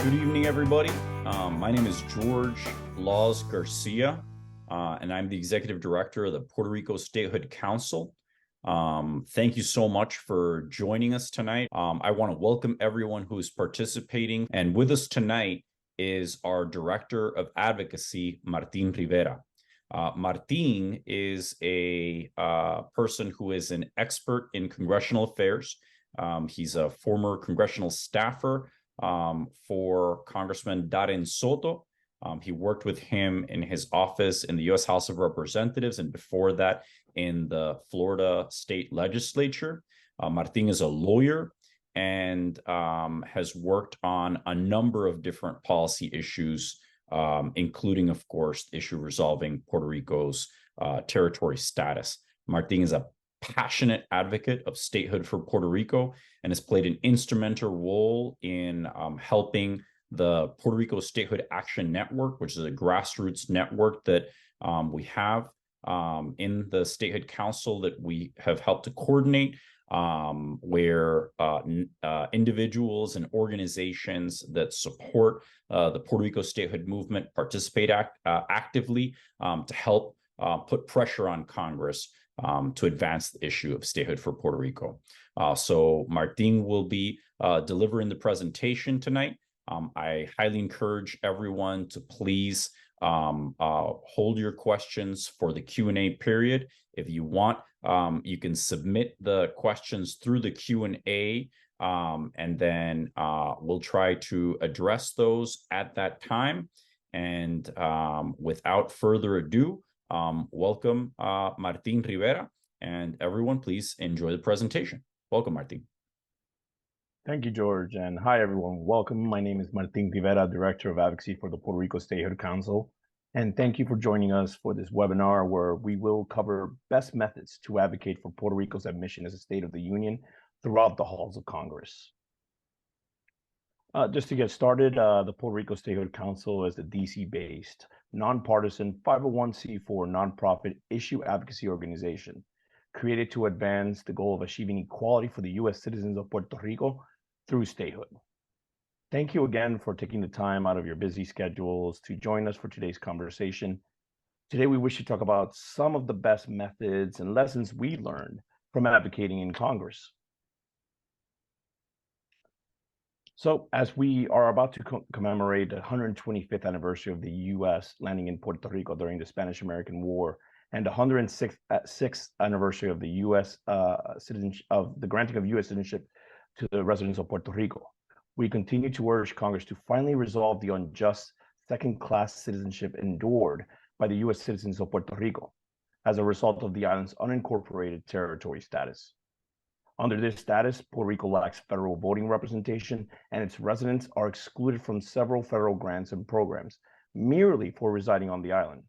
Good evening, everybody. My name is George Laws Garcia, and I'm the Executive Director of the Puerto Rico Statehood Council. Thank you so much for joining us tonight. I want to welcome everyone who is participating. And with us tonight is our Director of Advocacy, Martin Rivera. Martin is a person who is an expert in congressional affairs. He's a former congressional staffer for Congressman Darren Soto. He worked with him in his office in the U.S. House of Representatives, and before that in the Florida State Legislature. Martin is a lawyer and has worked on a number of different policy issues, including, of course, the issue resolving Puerto Rico's territory status. Martin is a passionate advocate of statehood for Puerto Rico and has played an instrumental role in helping the Puerto Rico Statehood Action Network, which is a grassroots network that we have in the Statehood Council that we have helped to coordinate, where individuals and organizations that support the Puerto Rico statehood movement participate actively to help put pressure on Congress to advance the issue of statehood for Puerto Rico. So Martin will be delivering the presentation tonight. I highly encourage everyone to please hold your questions for the Q&A period. If you want, you can submit the questions through the Q&A, and then we'll try to address those at that time. And without further ado, welcome Martin Rivera, and everyone, please enjoy the presentation. Welcome, Martin. Thank you, George, and hi, everyone. Welcome. My name is Martin Rivera, Director of Advocacy for the Puerto Rico Statehood Council, and thank you for joining us for this webinar where we will cover best methods to advocate for Puerto Rico's admission as a State of the Union throughout the halls of Congress. Just to get started, the Puerto Rico Statehood Council is a DC-based, nonpartisan 501c4 nonprofit issue advocacy organization created to advance the goal of achieving equality for the U.S. citizens of Puerto Rico through statehood. Thank you again for taking the time out of your busy schedules to join us for today's conversation. Today, we wish to talk about some of the best methods and lessons we learned from advocating in Congress. So, as we are about to commemorate the 125th anniversary of the U.S. landing in Puerto Rico during the Spanish-American War, and the 106th anniversary of the U.S. Citizenship of the granting of U.S. citizenship to the residents of Puerto Rico, we continue to urge Congress to finally resolve the unjust second-class citizenship endured by the U.S. citizens of Puerto Rico as a result of the island's unincorporated territory status. Under this status, Puerto Rico lacks federal voting representation, and its residents are excluded from several federal grants and programs merely for residing on the island.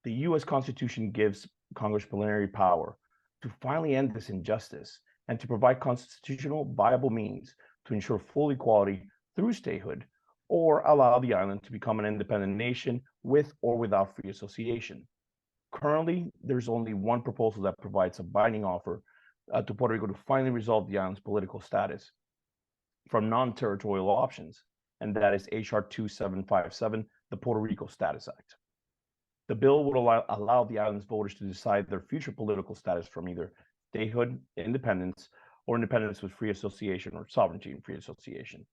The U.S. Constitution gives Congress plenary power to finally end this injustice and to provide constitutional viable means to ensure full equality through statehood, or allow the island to become an independent nation with or without free association. Currently, there's only one proposal that provides a binding offer to Puerto Rico to finally resolve the island's political status from non-territorial options, and that is H.R. 2757, the Puerto Rico Status Act. The bill would allow the island's voters to decide their future political status from either statehood, independence, or independence with free association, or sovereignty and free association.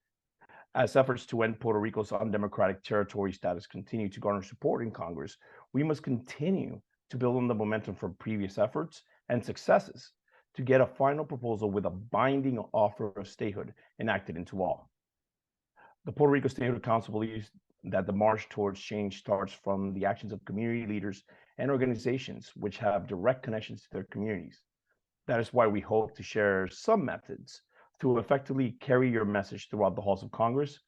As efforts to end Puerto Rico's undemocratic territory status continue to garner support in Congress, we must continue to build on the momentum from previous efforts and successes to get a final proposal with a binding offer of statehood enacted into law. The Puerto Rico Statehood Council believes that the march towards change starts from the actions of community leaders and organizations which have direct connections to their communities. That is why we hope to share some methods to effectively carry your message throughout the halls of Congress.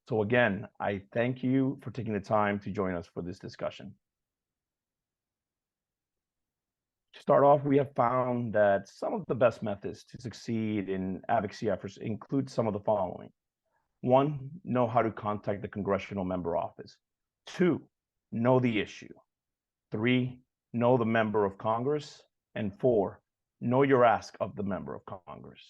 So again, I thank you for taking the time to join us for this discussion. To start off, we have found that some of the best methods to succeed in advocacy efforts include some of the following. 1, know how to contact the Congressional Member Office. 2, know the issue. 3, know the member of Congress. And 4, know your ask of the member of Congress.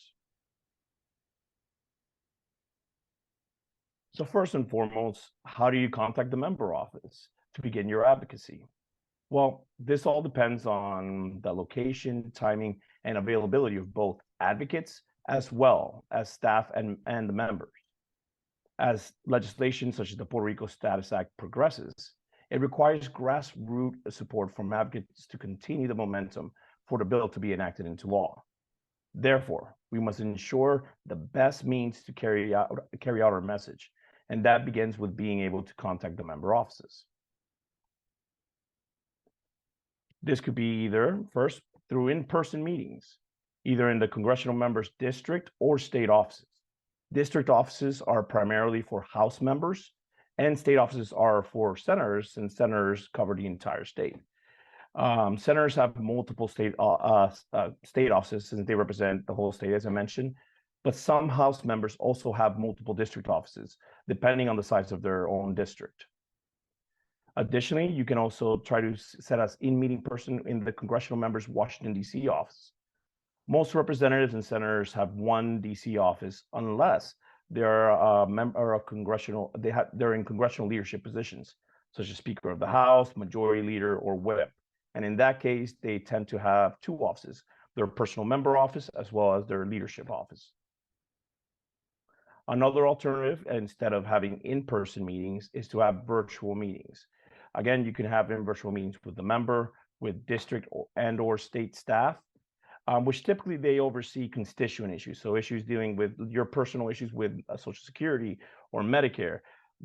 So first and foremost, how do you contact the member office to begin your advocacy? Well, this all depends on the location, timing, and availability of both advocates as well as staff and the members. As legislation such as the Puerto Rico Status Act progresses, it requires grassroots support from advocates to continue the momentum for the bill to be enacted into law. Therefore, we must ensure the best means to carry out our message, and that begins with being able to contact the member offices. This could be either first through in-person meetings, either in the congressional members' district or state offices. District offices are primarily for House members, and state offices are for senators, and senators cover the entire state. Senators have multiple state offices since they represent the whole state, as I mentioned, but some House members also have multiple district offices, depending on the size of their own district. Additionally, you can also try to set us in-meeting person in the congressional members' Washington, D.C. office. Most representatives and senators have one D.C. office unless they're a member of they're in congressional leadership positions, such as Speaker of the House, Majority Leader, or Whip. And in that case, they tend to have two offices, their personal member office as well as their leadership office. Another alternative, instead of having in-person meetings, is to have virtual meetings. Again, you can have virtual meetings with the member, with district or state staff, which typically they oversee constituent issues. So issues dealing with your personal issues with Social Security or Medicare,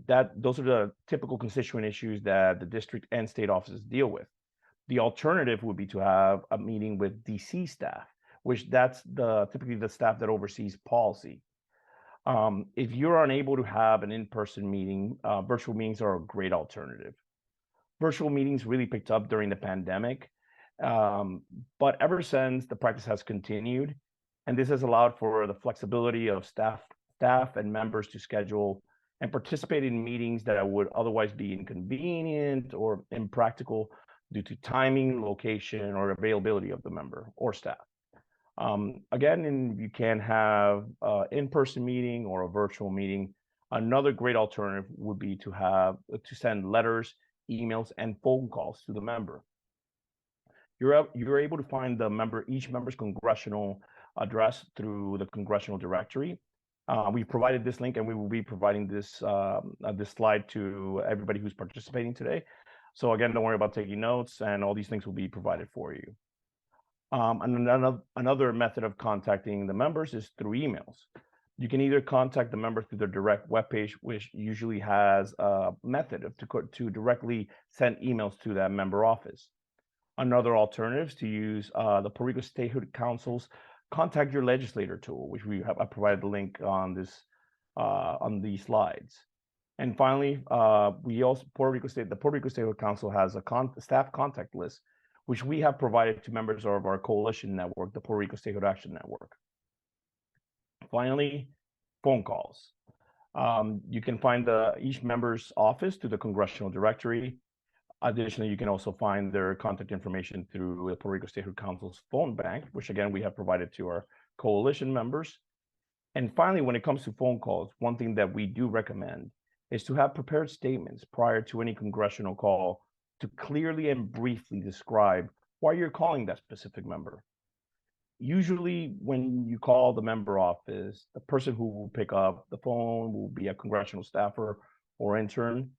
those are the typical constituent issues that the district and state offices deal with. The alternative would be to have a meeting with DC staff, which that's typically the staff that oversees policy. If you're unable to have an in-person meeting, virtual meetings are a great alternative. Virtual meetings really picked up during the pandemic, but ever since, the practice has continued, and this has allowed for the flexibility of staff and members to schedule and participate in meetings that would otherwise be inconvenient or impractical due to timing, location, or availability of the member or staff. Again, you can have an in-person meeting or a virtual meeting. Another great alternative would be to send letters, emails, and phone calls to the member. You're able to find each member's congressional address through the congressional directory. We've provided this link, and we will be providing this slide to everybody who's participating today. So again, don't worry about taking notes, and all these links will be provided for you. And another method of contacting the members is through emails. You can either contact the member through their direct webpage, which usually has a method to directly send emails to that member office. Another alternative is to use the Puerto Rico Statehood Council's Contact Your Legislator tool, which I provided the link on these slides. And finally, the Puerto Rico Statehood Council has a staff contact list, which we have provided to members of our coalition network, the Puerto Rico Statehood Action Network. Finally, phone calls. You can find each member's office through the congressional directory. Additionally, you can also find their contact information through the Puerto Rico Statehood Council's phone bank, which again, we have provided to our coalition members. And finally, when it comes to phone calls, one thing that we do recommend is to have prepared statements prior to any congressional call to clearly and briefly describe why you're calling that specific member. Usually when you call the member office, the person who will pick up the phone will be a congressional staffer or intern.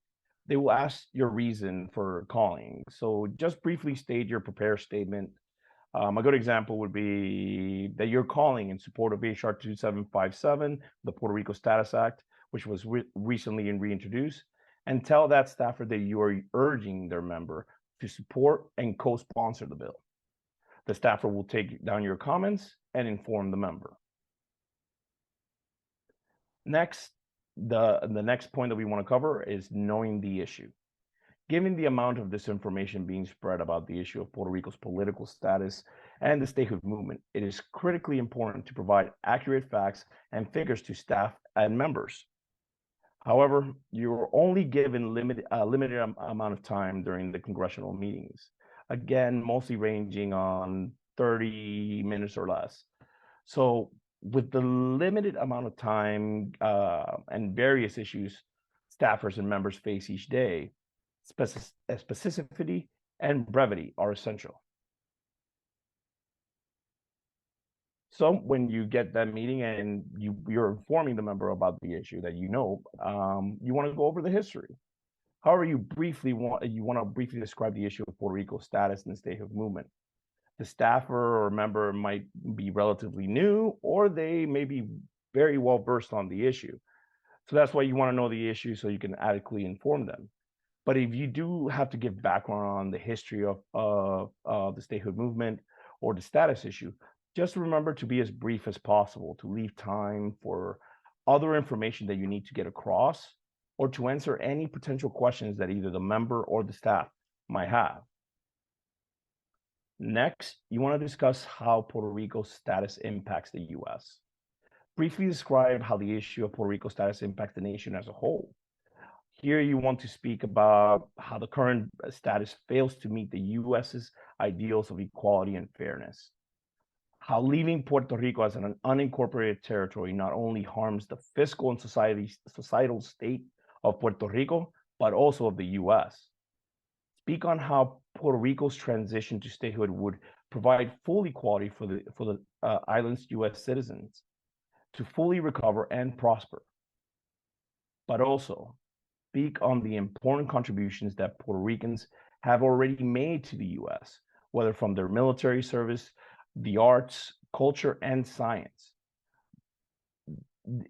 They will ask your reason for calling. So just briefly state your prepared statement. A good example would be that you're calling in support of HR 2757, the Puerto Rico Status Act, which was recently reintroduced, and tell that staffer that you are urging their member to support and co-sponsor the bill. The staffer will take down your comments and inform the member. Next, the next point that we want to cover is knowing the issue. Given the amount of disinformation being spread about the issue of Puerto Rico's political status and the statehood movement, it is critically important to provide accurate facts and figures to staff and members. However, you're only given a limited amount of time during the congressional meetings. Again, mostly ranging on 30 minutes or less. So with the limited amount of time and various issues staffers and members face each day, specificity and brevity are essential. So when you get that meeting and you're informing the member about the issue that you want to go over the history. However, you want to briefly describe the issue of Puerto Rico's status in the statehood movement. The staffer or member might be relatively new, or they may be very well versed on the issue. So that's why you want to know the issue so you can adequately inform them. But if you do have to give background on the history of the statehood movement or the status issue, just remember to be as brief as possible, to leave time for other information that you need to get across, or to answer any potential questions that either the member or the staff might have. Next, you want to discuss how Puerto Rico's status impacts the U.S. Briefly describe how the issue of Puerto Rico status impacts the nation as a whole. Here you want to speak about how the current status fails to meet the U.S.'s ideals of equality and fairness. How leaving Puerto Rico as an unincorporated territory not only harms the fiscal and societal state of Puerto Rico, but also of the U.S. Speak on how Puerto Rico's transition to statehood would provide full equality for the island's U.S. citizens to fully recover and prosper. But also speak on the important contributions that Puerto Ricans have already made to the U.S., whether from their military service, the arts, culture, and science.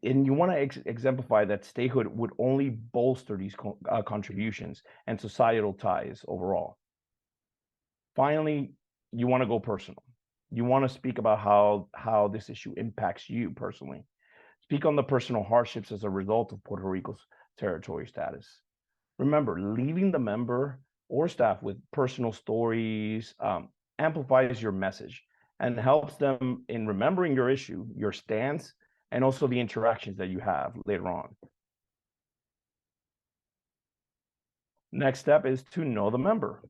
And you want to exemplify that statehood would only bolster these contributions and societal ties overall. Finally, you want to go personal. You want to speak about how this issue impacts you personally. Speak on the personal hardships as a result of Puerto Rico's territory status. Remember, leaving the member or staff with personal stories amplifies your message and helps them in remembering your issue, your stance, and also the interactions that you have later on. Next step is to know the member.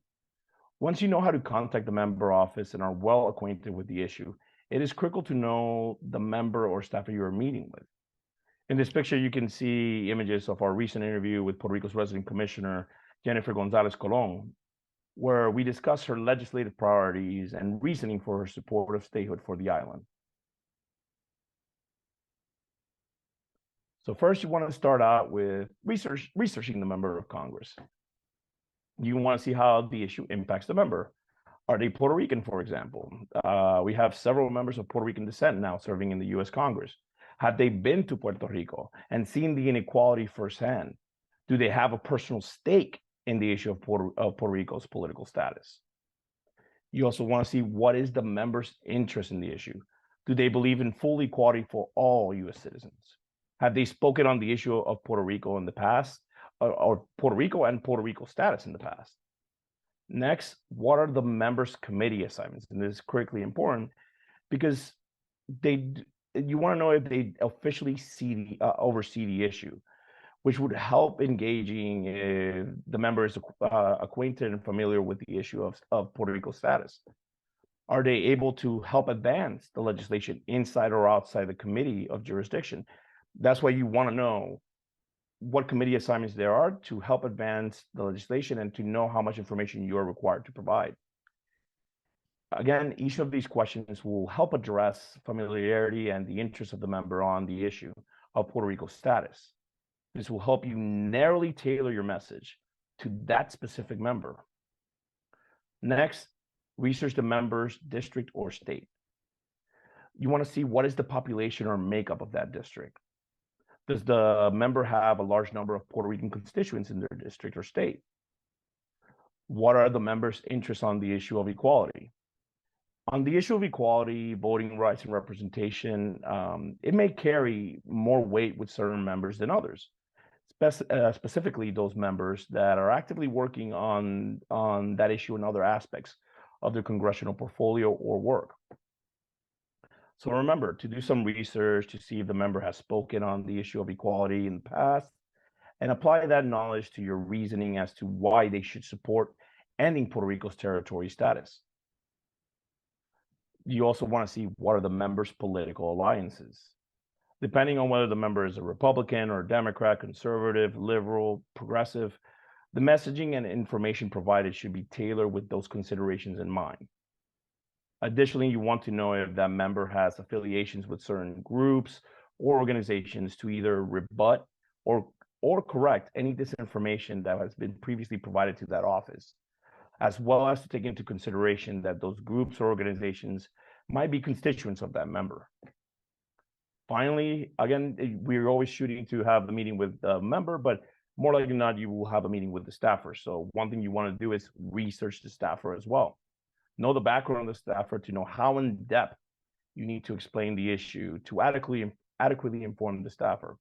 Once you know how to contact the member office and are well acquainted with the issue, it is critical to know the member or staffer you are meeting with. In this picture, you can see images of our recent interview with Puerto Rico's resident commissioner, Jennifer Gonzalez Colon, where we discuss her legislative priorities and reasoning for her support of statehood for the island. So first, you want to start out with researching the member of Congress. You want to see how the issue impacts the member. Are they Puerto Rican, for example? We have several members of Puerto Rican descent now serving in the U.S. Congress. Have they been to Puerto Rico and seen the inequality firsthand? Do they have a personal stake in the issue of Puerto Rico's political status? You also want to see what is the member's interest in the issue. Do they believe in full equality for all U.S. citizens? Have they spoken on the issue of Puerto Rico in the past, or Puerto Rico and Puerto Rico status in the past? Next, what are the members' committee assignments? And this is critically important because you want to know if they officially oversee the issue, which would help engaging if the member is acquainted and familiar with the issue of Puerto Rico status. Are they able to help advance the legislation inside or outside the committee of jurisdiction? That's why you want to know what committee assignments there are to help advance the legislation and to know how much information you are required to provide. Again, each of these questions will help address familiarity and the interest of the member on the issue of Puerto Rico status. This will help you narrowly tailor your message to that specific member. Next, research the member's district or state. You want to see what is the population or makeup of that district. Does the member have a large number of Puerto Rican constituents in their district or state? What are the members' interests on the issue of equality? On the issue of equality, voting rights, and representation, it may carry more weight with certain members than others, specifically those members that are actively working on that issue and other aspects of their congressional portfolio or work. So remember to do some research to see if the member has spoken on the issue of equality in the past and apply that knowledge to your reasoning as to why they should support ending Puerto Rico's territory status. You also want to see what are the members' political alliances. Depending on whether the member is a Republican or a Democrat, conservative, liberal, progressive, the messaging and information provided should be tailored with those considerations in mind. Additionally, you want to know if that member has affiliations with certain groups or organizations to either rebut or correct any disinformation that has been previously provided to that office, as well as to take into consideration that those groups or organizations might be constituents of that member. Finally, again, we're always shooting to have the meeting with the member, but more likely than not, you will have a meeting with the staffer. So one thing you want to do is research the staffer as well. Know the background of the staffer to know how in depth you need to explain the issue to adequately inform the staffer.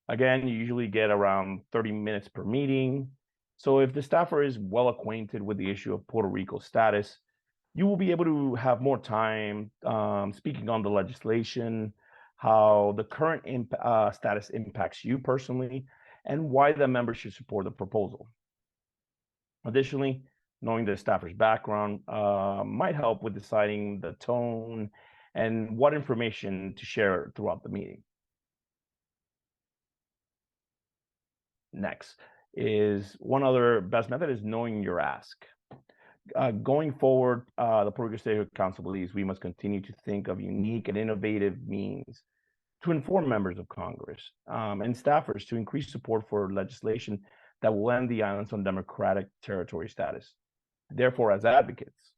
Again, you usually get around 30 minutes per meeting. So if the staffer is well acquainted with the issue of Puerto Rico status, you will be able to have more time speaking on the legislation, how the current status impacts you personally, and why the member should support the proposal. Additionally, knowing the staffer's background might help with deciding the tone and what information to share throughout the meeting. Next is one other best method is knowing your ask. Going forward, the Puerto Rico Statehood Council believes we must continue to think of unique and innovative means to inform members of Congress and staffers to increase support for legislation that will end the island's undemocratic territory status. Therefore, as advocates,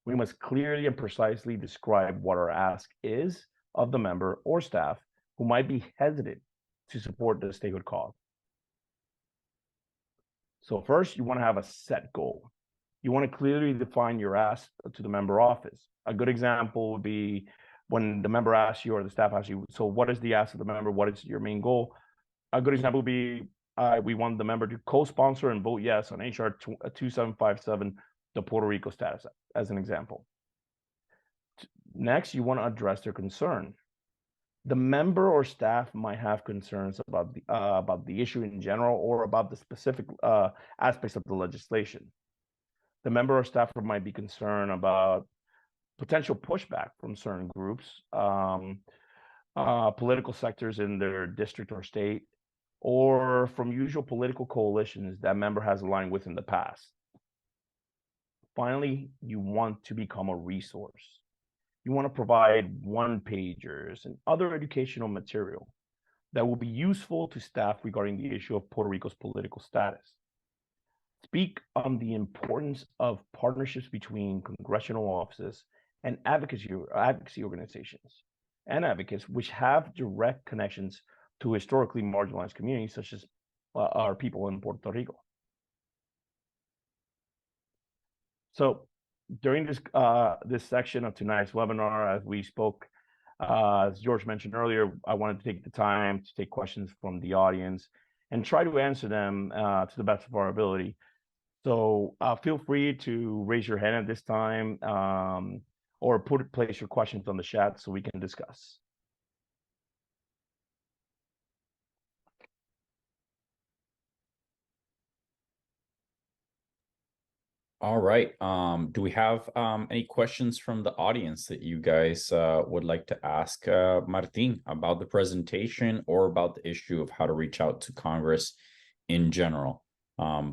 we must clearly and precisely describe what our ask is of the member or staff who might be hesitant to support the statehood cause. So first, you want to have a set goal. You want to clearly define your ask to the member office. A good example would be when the member asks you or the staff asks you, so what is the ask of the member? What is your main goal? A good example would be, we want the member to co-sponsor and vote yes on HR 2757, the Puerto Rico status, as an example. Next, you want to address their concern. The member or staff might have concerns about the issue in general or about the specific aspects of the legislation. The member or staffer might be concerned about potential pushback from certain groups, political sectors in their district or state, or from usual political coalitions that member has aligned with in the past. Finally, you want to become a resource. You want to provide one-pagers and other educational material that will be useful to staff regarding the issue of Puerto Rico's political status. Speak on the importance of partnerships between congressional offices and advocacy organizations and advocates which have direct connections to historically marginalized communities such as our people in Puerto Rico. So during this section of tonight's webinar, as we spoke, as George mentioned earlier, I wanted to take the time to take questions from the audience and try to answer them to the best of our ability. So feel free to raise your hand at this time or place your questions on the chat so we can discuss. All right. Do we have any questions from the audience that you guys would like to ask Martin about the presentation or about the issue of how to reach out to Congress in general?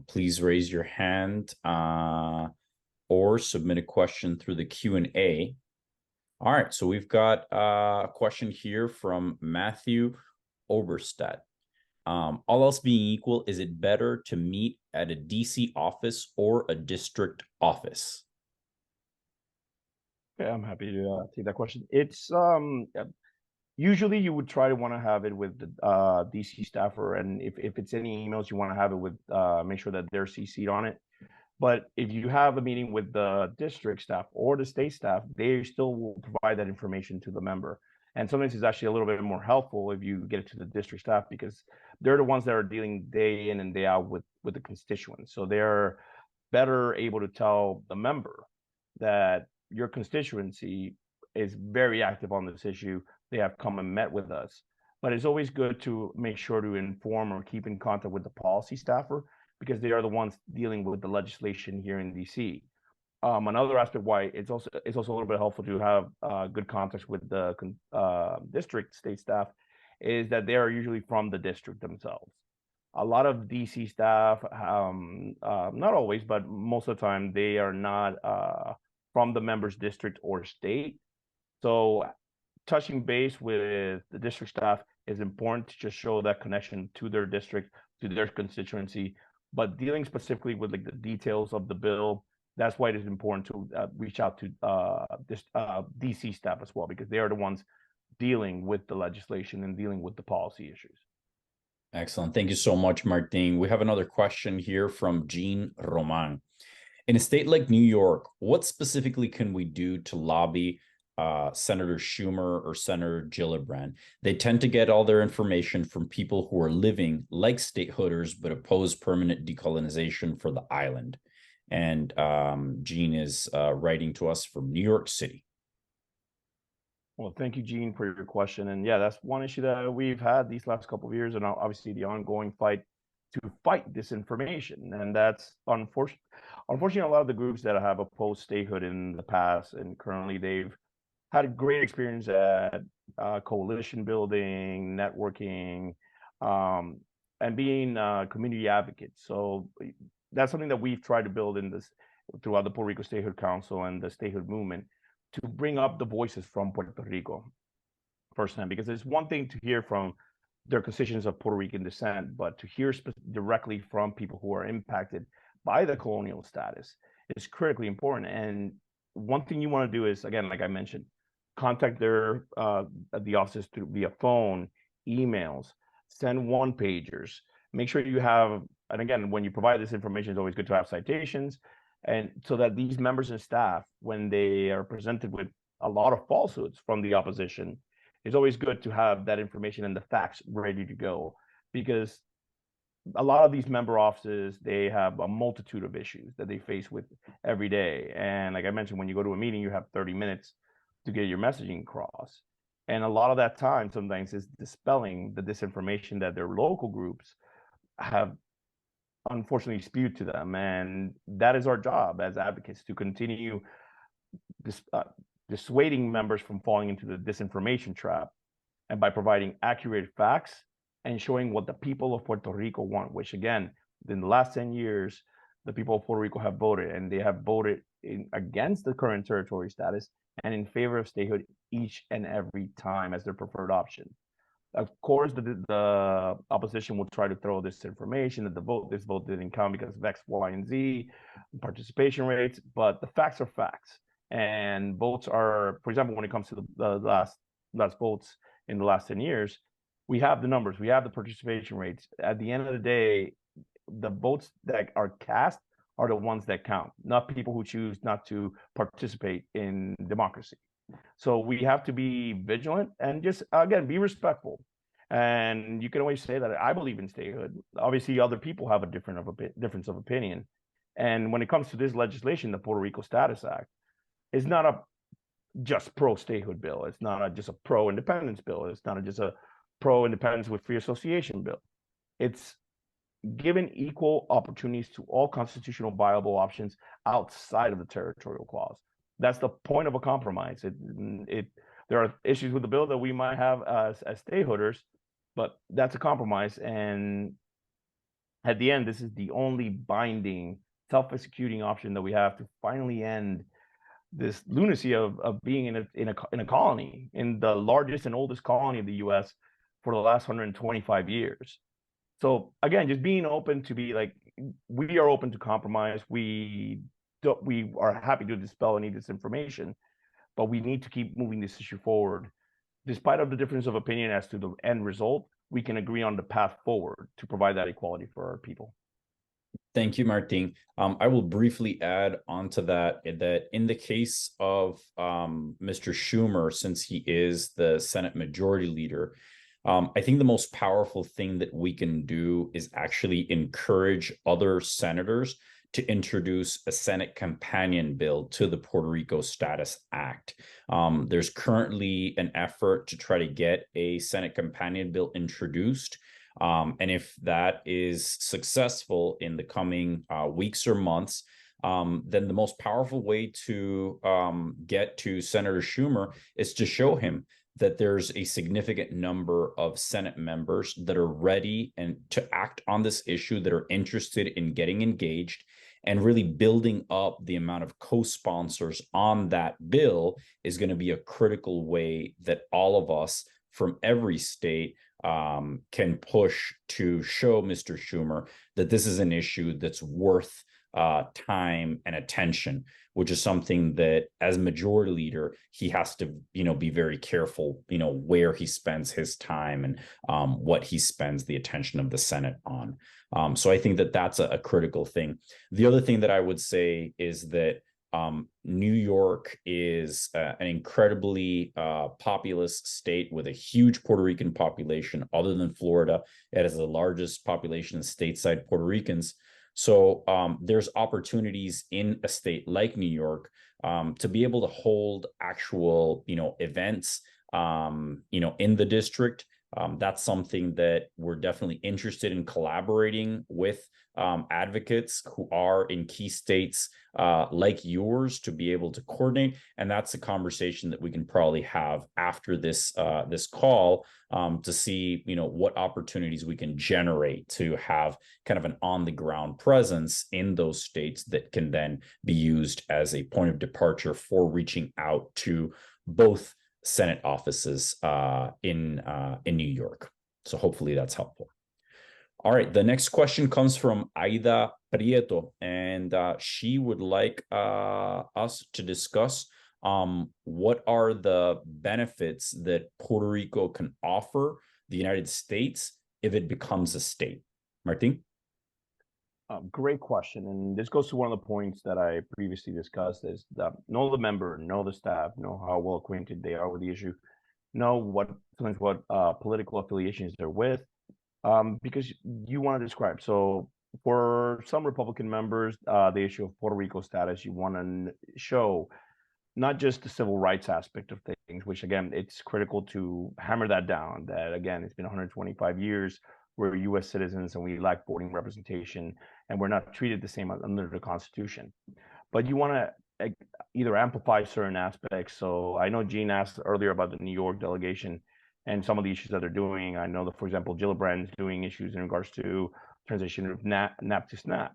Please raise your hand or submit a question through the Q&A. All right, so we've got a question here from Matthew Oberstadt. All else being equal, is it better to meet at a DC office or a district office? Yeah, I'm happy to take that question. It's usually you would try to want to have it with the DC staffer, and if it's any emails, you want to have it with make sure that they're CC'd on it. But if you have a meeting with the district staff or the state staff, they still will provide that information to the member. And sometimes it's actually a little bit more helpful if you get it to the district staff because they're the ones that are dealing day in and day out with the constituents. So they're better able to tell the member that your constituency is very active on this issue. They have come and met with us. But it's always good to make sure to inform or keep in contact with the policy staffer because they are the ones dealing with the legislation here in DC. Another aspect why it's also a little bit helpful to have good context with the district state staff is that they are usually from the district themselves. A lot of DC staff, not always, but most of the time, they are not from the member's district or state. So touching base with the district staff is important to just show that connection to their district, to their constituency. But dealing specifically with like the details of the bill, that's why it is important to reach out to this DC staff as well, because they are the ones dealing with the legislation and dealing with the policy issues. Excellent. Thank you so much, Martin. We have another question here from Jean Roman. In a state like New York, what specifically can we do to lobby Senator Schumer or Senator Gillibrand? They tend to get all their information from people who are living like statehooders but oppose permanent decolonization for the island. And Jean is writing to us from New York City. Well, thank you, Gene, for your question. And yeah, that's one issue that we've had these last couple of years, and obviously the ongoing fight to fight disinformation. And that's unfortunately, a lot of the groups that have opposed statehood in the past and currently, they've had a great experience at coalition building, networking, and being community advocates. So that's something that we've tried to build in this throughout the Puerto Rico Statehood Council and the statehood movement, to bring up the voices from Puerto Rico firsthand, because it's one thing to hear from their constituents of Puerto Rican descent, but to hear directly from people who are impacted by the colonial status is critically important. And one thing you want to do is, again, like I mentioned, contact the offices via phone, emails, send one-pagers. Make sure you have, and again, when you provide this information, it's always good to have citations, and so that these members and staff, when they are presented with a lot of falsehoods from the opposition, it's always good to have that information and the facts ready to go, because a lot of these member offices, they have a multitude of issues that they face with every day. And like I mentioned, when you go to a meeting, you have 30 minutes to get your messaging across. And a lot of that time sometimes is dispelling the disinformation that their local groups have unfortunately spewed to them. And that is our job as advocates, to continue dissuading members from falling into the disinformation trap, and by providing accurate facts and showing what the people of Puerto Rico want, which again, in the last 10 years, the people of Puerto Rico have voted, and they have voted against the current territory status and in favor of statehood each and every time as their preferred option. Of course, the opposition will try to throw this information that this vote didn't count because of X, Y, and Z participation rates, but the facts are facts. And votes are, for example, when it comes to the last votes in the last 10 years, we have the numbers, we have the participation rates. At the end of the day, the votes that are cast are the ones that count, not people who choose not to participate in democracy. So we have to be vigilant and just, again, be respectful. And you can always say that I believe in statehood. Obviously, other people have a difference of opinion. And when it comes to this legislation, the Puerto Rico Status Act is not a just pro-statehood bill. It's not just a pro-independence bill. It's not just a pro-independence with free association bill. It's given equal opportunities to all constitutional viable options outside of the territorial clause. That's the point of a compromise. There are issues with the bill that we might have as stateholders, but that's a compromise. And at the end, this is the only binding, self-executing option that we have to finally end this lunacy of being in a colony, in the largest and oldest colony of the U.S. for the last 125 years. So again, just being open to be like, we are open to compromise. We are happy to dispel any disinformation, but we need to keep moving this issue forward. Despite of the difference of opinion as to the end result, we can agree on the path forward to provide that equality for our people. Thank you, Martin. I will briefly add onto that in the case of Mr. Schumer, since he is the Senate Majority Leader, I think the most powerful thing that we can do is actually encourage other senators to introduce a Senate companion bill to the Puerto Rico Status Act. There's currently an effort to try to get a Senate companion bill introduced. And if that is successful in the coming weeks or months, then the most powerful way to get to Senator Schumer is to show him that there's a significant number of Senate members that are ready and to act on this issue, that are interested in getting engaged and really building up the amount of co-sponsors on that bill is going to be a critical way that all of us from every state can push to show Mr. Schumer that this is an issue that's worth time and attention, which is something that as majority leader, he has to, be very careful, where he spends his time and what he spends the attention of the Senate on. So I think that that's a critical thing. The other thing that I would say is that New York is an incredibly populous state with a huge Puerto Rican population. Other than Florida, it has the largest population of stateside Puerto Ricans. So there's opportunities in a state like New York to be able to hold actual, events, in the district. That's something that we're definitely interested in collaborating with advocates who are in key states like yours to be able to coordinate. And that's a conversation that we can probably have after this call to see, what opportunities we can generate to have kind of an on the ground presence in those states that can then be used as a point of departure for reaching out to both Senate offices in New York. So hopefully that's helpful. All right, the next question comes from Aida Prieto, and she would like us to discuss what are the benefits that Puerto Rico can offer the United States if it becomes a state. Martin? Great question. And this goes to one of the points that I previously discussed is that know the member, know the staff, know how well acquainted they are with the issue, know what political affiliations they're with, because you want to describe. So for some Republican members, the issue of Puerto Rico status, you want to show not just the civil rights aspect of things, which again, it's critical to hammer that down, that again, it's been 125 years, we're US citizens and we lack voting representation and we're not treated the same under the Constitution. But you want to either amplify certain aspects. So I know Gene asked earlier about the New York delegation and some of the issues that they're doing. I know that, for example, Gillibrand is doing issues in regards to transition of NAP to SNAP.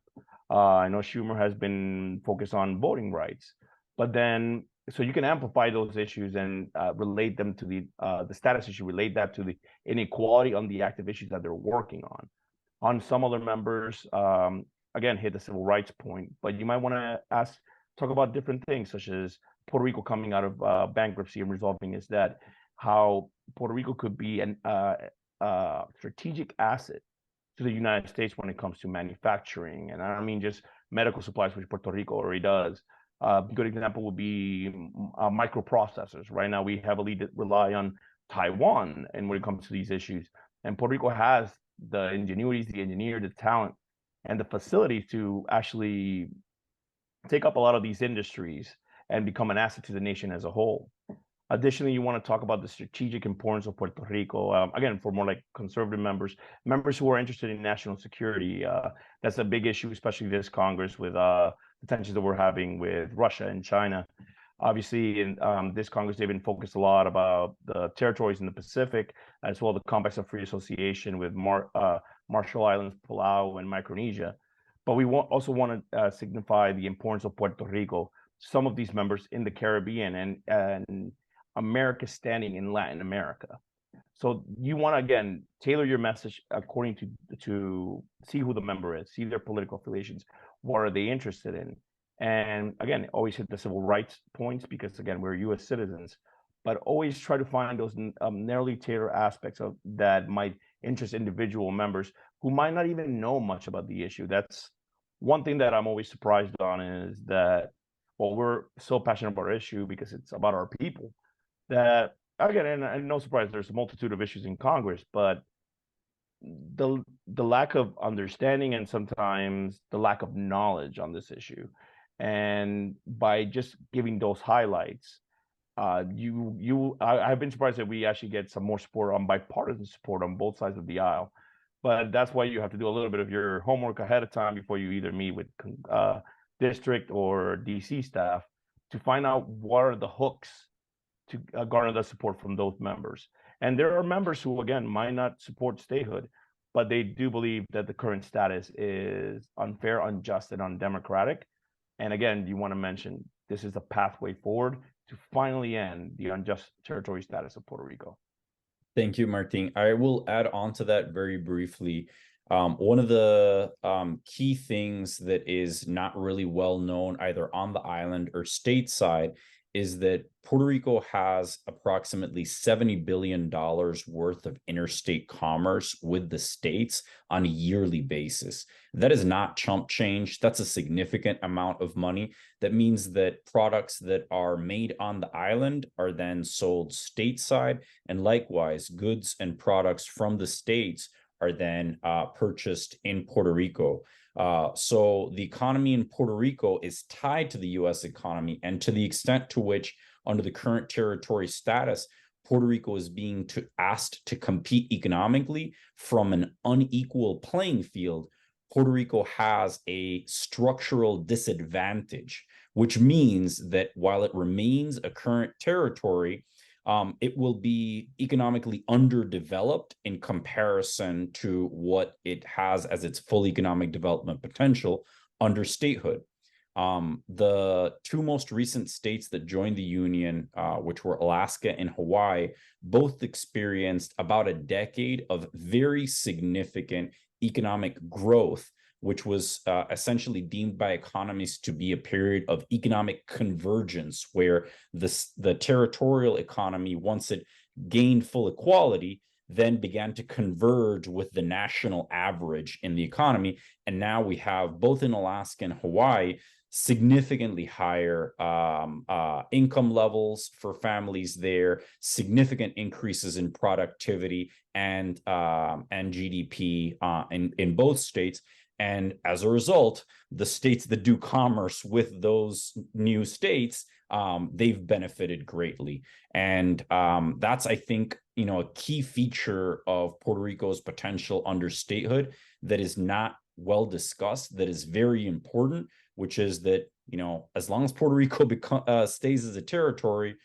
I know Schumer has been focused on voting rights, but then so you can amplify those issues and relate them to the status issue, relate that to the inequality on the active issues that they're working on. On some other members, again, hit the civil rights point, but you might want to talk about different things, such as Puerto Rico coming out of bankruptcy and resolving its debt, how Puerto Rico could be a strategic asset to the United States when it comes to manufacturing. And I don't mean just medical supplies, which Puerto Rico already does. A good example would be microprocessors. Right now, we heavily rely on Taiwan, and when it comes to these issues, and Puerto Rico has the ingenuity, the engineer, the talent, and the facilities to actually take up a lot of these industries and become an asset to the nation as a whole. Additionally, you want to talk about the strategic importance of Puerto Rico. Again, for more like conservative members who are interested in national security. That's a big issue, especially this Congress with the tensions that we're having with Russia and China. Obviously, in this Congress, they've been focused a lot about the territories in the Pacific, as well as the Compacts of Free Association with Marshall Islands, Palau, and Micronesia. But we also want to signify the importance of Puerto Rico, some of these members in the Caribbean and America's standing in Latin America. So you want to, again, tailor your message according to see who the member is, see their political affiliations, what are they interested in? And again, always hit the civil rights points because, again, we're US citizens, but always try to find those narrowly tailored aspects of that might interest individual members who might not even know much about the issue. That's one thing that I'm always surprised on is that, well, we're so passionate about our issue because it's about our people that, again, and no surprise, there's a multitude of issues in Congress, but the lack of understanding and sometimes the lack of knowledge on this issue. And by just giving those highlights, I've been surprised that we actually get some more support on bipartisan support on both sides of the aisle. But that's why you have to do a little bit of your homework ahead of time before you either meet with district or DC staff to find out what are the hooks to garner the support from those members. And there are members who, again, might not support statehood, but they do believe that the current status is unfair, unjust, and undemocratic. And again, you want to mention this is the pathway forward to finally end the unjust territory status of Puerto Rico. Thank you, Martin. I will add on to that very briefly. One of the key things that is not really well known either on the island or stateside is that Puerto Rico has approximately $70 billion worth of interstate commerce with the states on a yearly basis. That is not chump change. That's a significant amount of money. That means that products that are made on the island are then sold stateside, and likewise, goods and products from the states are then purchased in Puerto Rico. So the economy in Puerto Rico is tied to the U.S. economy, and to the extent to which, under the current territory status, Puerto Rico is being asked to compete economically from an unequal playing field, Puerto Rico has a structural disadvantage, which means that while it remains a current territory, it will be economically underdeveloped in comparison to what it has as its full economic development potential under statehood. The two most recent states that joined the Union, which were Alaska and Hawaii, both experienced about a decade of very significant economic growth, which was essentially deemed by economists to be a period of economic convergence, where the territorial economy, once it gained full equality, then began to converge with the national average in the economy. And now we have, both in Alaska and Hawaii, significantly higher income levels for families there, significant increases in productivity and GDP in both states. And as a result, the states that do commerce with those new states, they've benefited greatly. And that's, I think, a key feature of Puerto Rico's potential under statehood that is not well discussed, that is very important, which is that, as long as Puerto Rico stays as a territory,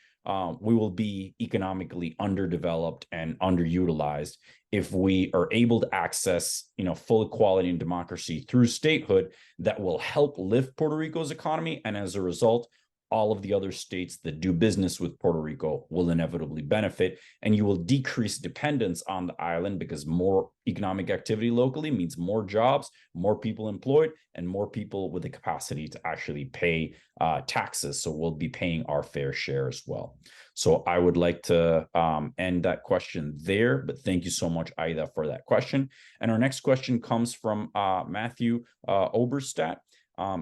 we will be economically underdeveloped and underutilized. If we are able to access, full equality and democracy through statehood, that will help lift Puerto Rico's economy. And as a result, all of the other states that do business with Puerto Rico will inevitably benefit, and you will decrease dependence on the island, because more economic activity locally means more jobs, more people employed, and more people with the capacity to actually pay taxes. So we'll be paying our fair share as well. So I would like to end that question there, but thank you so much, Aida, for that question. And our next question comes from Matthew Oberstadt.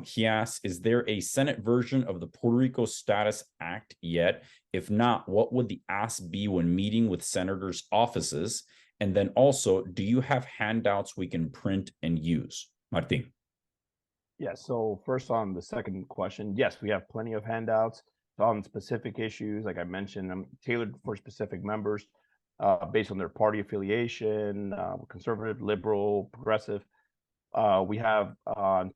He asks, is there a Senate version of the Puerto Rico Status Act yet? If not, what would the ask be when meeting with senators' offices? And then also, do you have handouts we can print and use? Martin. Yeah, so first on the second question, yes, we have plenty of handouts on specific issues. Like I mentioned, tailored for specific members based on their party affiliation, conservative, liberal, progressive. We have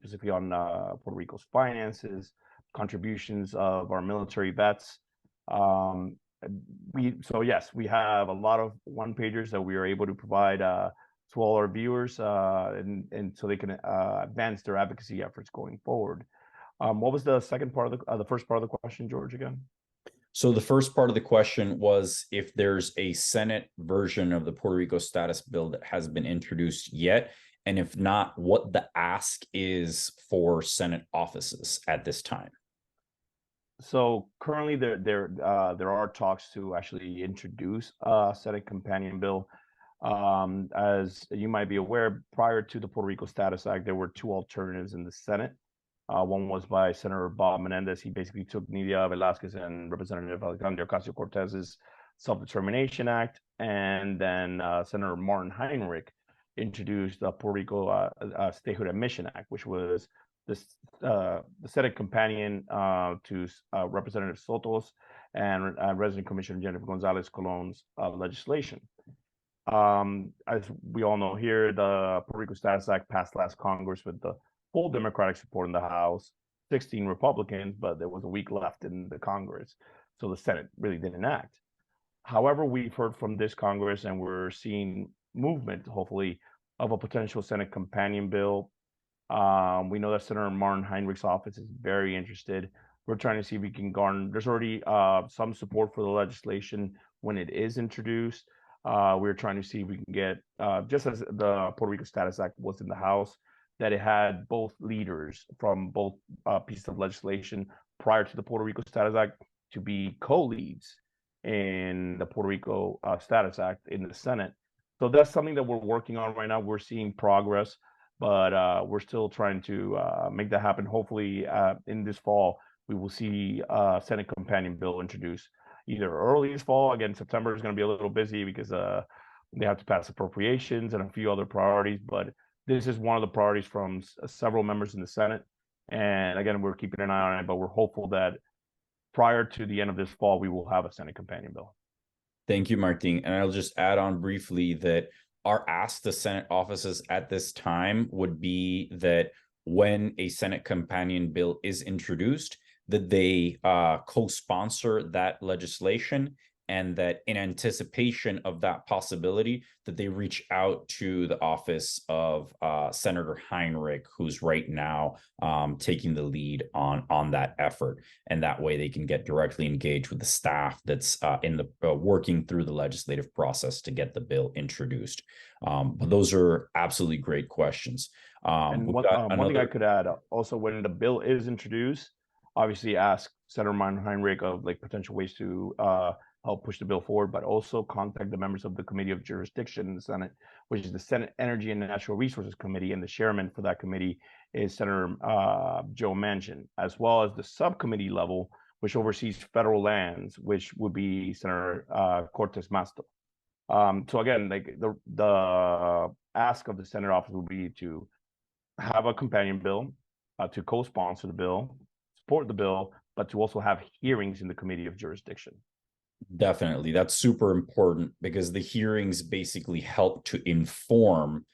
specifically on Puerto Rico's finances, contributions of our military vets. So yes, we have a lot of one-pagers that we are able to provide to all our viewers, and so they can advance their advocacy efforts going forward. What was the second part of the first part of the question, George, again? So the first part of the question was if there's a Senate version of the Puerto Rico status bill that has been introduced yet, and if not, what the ask is for Senate offices at this time. So currently there are talks to actually introduce a Senate companion bill. As you might be aware, prior to the Puerto Rico Status Act, there were two alternatives in the Senate. One was by Senator Bob Menendez. He basically took Nidia Velázquez and Representative Alexandria Ocasio-Cortez's Self-Determination Act, and then Senator Martin Heinrich introduced the Puerto Rico Statehood Admission Act, which was the Senate companion to Representative Soto's and Resident Commissioner Jennifer Gonzalez Colon's legislation. As we all know here, the Puerto Rico Status Act passed last Congress with the full Democratic support in the House, 16 Republicans, but there was a week left in the Congress. so the Senate really didn't act. However, we've heard from this Congress, and we're seeing movement, hopefully, of a potential Senate companion bill. We know that Senator Martin Heinrich's office is very interested. We're trying to see if we can garner. There's already some support for the legislation when it is introduced. We're trying to see if we can get, just as the Puerto Rico Status Act was in the House, that it had both leaders from both pieces of legislation prior to the Puerto Rico Status Act to be co-leads in the Puerto Rico Status Act in the Senate. So that's something that we're working on right now. We're seeing progress, but we're still trying to make that happen. Hopefully, in this fall, we will see a Senate companion bill introduced either early this fall. Again, September is going to be a little busy because they have to pass appropriations and a few other priorities. But this is one of the priorities from several members in the Senate. And again, we're keeping an eye on it, but we're hopeful that prior to the end of this fall, we will have a Senate companion bill. Thank you, Martin. And I'll just add on briefly that our ask to Senate offices at this time would be that when a Senate companion bill is introduced, that they co-sponsor that legislation, and that in anticipation of that possibility, that they reach out to the office of Senator Heinrich, who's right now taking the lead on that effort. And that way they can get directly engaged with the staff that's in the working through the legislative process to get the bill introduced. But those are absolutely great questions. And one thing I could add, also, when the bill is introduced, obviously ask Senator Martin Heinrich of like potential ways to help push the bill forward, but also contact the members of the Committee of Jurisdiction in the Senate, which is the Senate Energy and Natural Resources Committee, and the chairman for that committee is Senator Joe Manchin, as well as the subcommittee level, which oversees federal lands, which would be Senator Cortez Masto. So again, like the ask of the Senate office would be to have a companion bill, to co-sponsor the bill, support the bill, but to also have hearings in the Committee of Jurisdiction. Definitely. That's super important, because the hearings basically help to inform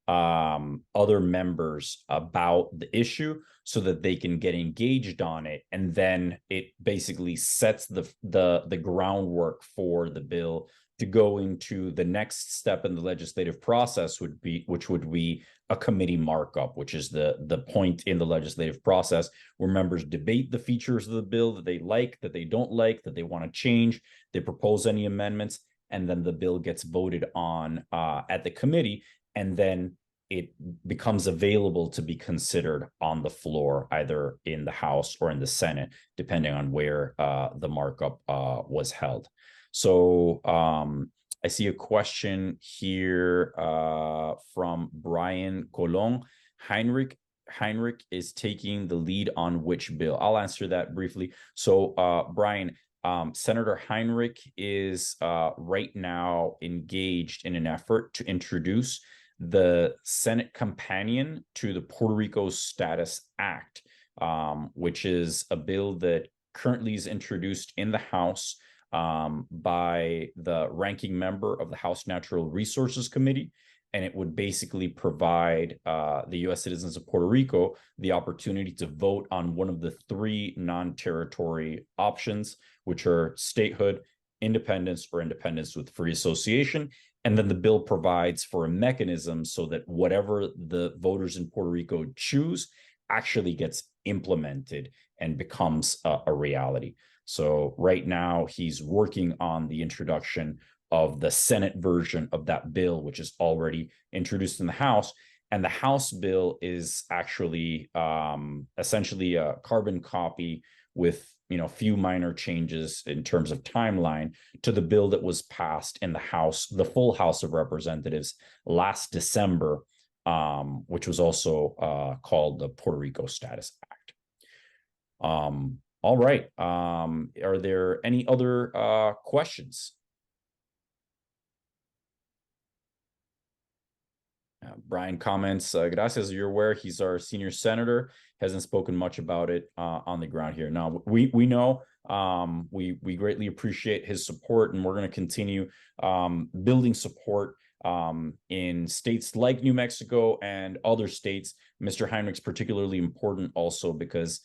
other members about the issue so that they can get engaged on it. And then it basically sets the groundwork for the bill to go into the next step in the legislative process, which would be a committee markup, which is the point in the legislative process where members debate the features of the bill that they like, that they don't like, that they want to change. They propose any amendments, and then the bill gets voted on at the committee, and then it becomes available to be considered on the floor, either in the House or in the Senate, depending on where the markup was held. So I see a question here from Brian Colon. Heinrich is taking the lead on which bill? I'll answer that briefly. So Brian, Senator Heinrich is right now engaged in an effort to introduce the Senate companion to the Puerto Rico Status Act, which is a bill that currently is introduced in the House by the ranking member of the House Natural Resources Committee. And it would basically provide the U.S. citizens of Puerto Rico the opportunity to vote on one of the three non-territory options, which are statehood, independence, or independence with free association. And then the bill provides for a mechanism so that whatever the voters in Puerto Rico choose actually gets implemented and becomes a reality. So right now he's working on the introduction of the Senate version of that bill, which is already introduced in the House. And the House bill is actually essentially a carbon copy with few minor changes in terms of timeline to the bill that was passed in the House, the full House of Representatives last December, which was also called the Puerto Rico Status Act. All right. Are there any other questions? Brian comments, gracias, you're aware he's our senior senator, hasn't spoken much about it on the ground here. Now, we know, we greatly appreciate his support, and we're going to continue building support in states like New Mexico and other states. Mr. Heinrich's particularly important also because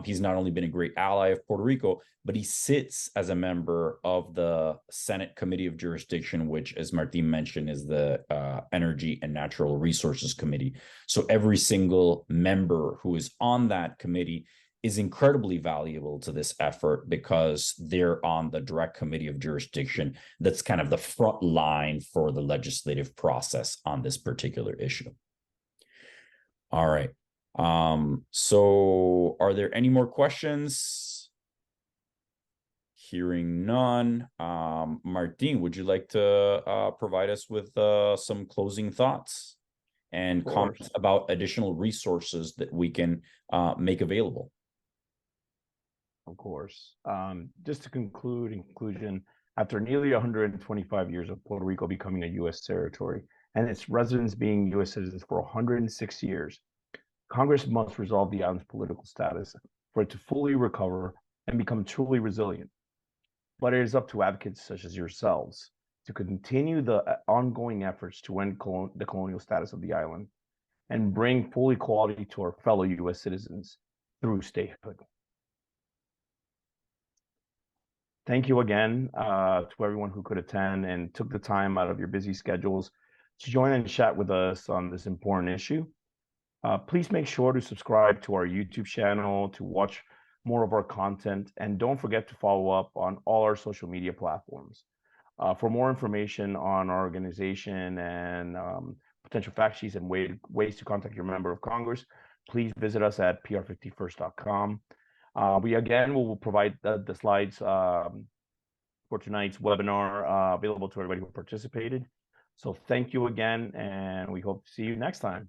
He's not only been a great ally of Puerto Rico, but he sits as a member of the Senate Committee of Jurisdiction, which, as Martin mentioned, is the Energy and Natural Resources Committee. So every single member who is on that committee is incredibly valuable to this effort because they're on the direct committee of jurisdiction that's kind of the front line for the legislative process on this particular issue. All right. So are there any more questions? Hearing none. Martin, would you like to provide us with some closing thoughts and comments about additional resources that we can make available? Of course. Just to conclude, in conclusion, after nearly 125 years of Puerto Rico becoming a U.S. territory and its residents being U.S. citizens for 106 years, Congress must resolve the island's political status for it to fully recover and become truly resilient. But it is up to advocates such as yourselves to continue the ongoing efforts to end the colonial status of the island and bring full equality to our fellow U.S. citizens through statehood. Thank you again to everyone who could attend and took the time out of your busy schedules to join and chat with us on this important issue. Please make sure to subscribe to our YouTube channel to watch more of our content, and don't forget to follow up on all our social media platforms. For more information on our organization and potential fact sheets and ways to contact your member of Congress, please visit us at pr51st.com. We again will provide the slides for tonight's webinar available to everybody who participated. So thank you again, and we hope to see you next time.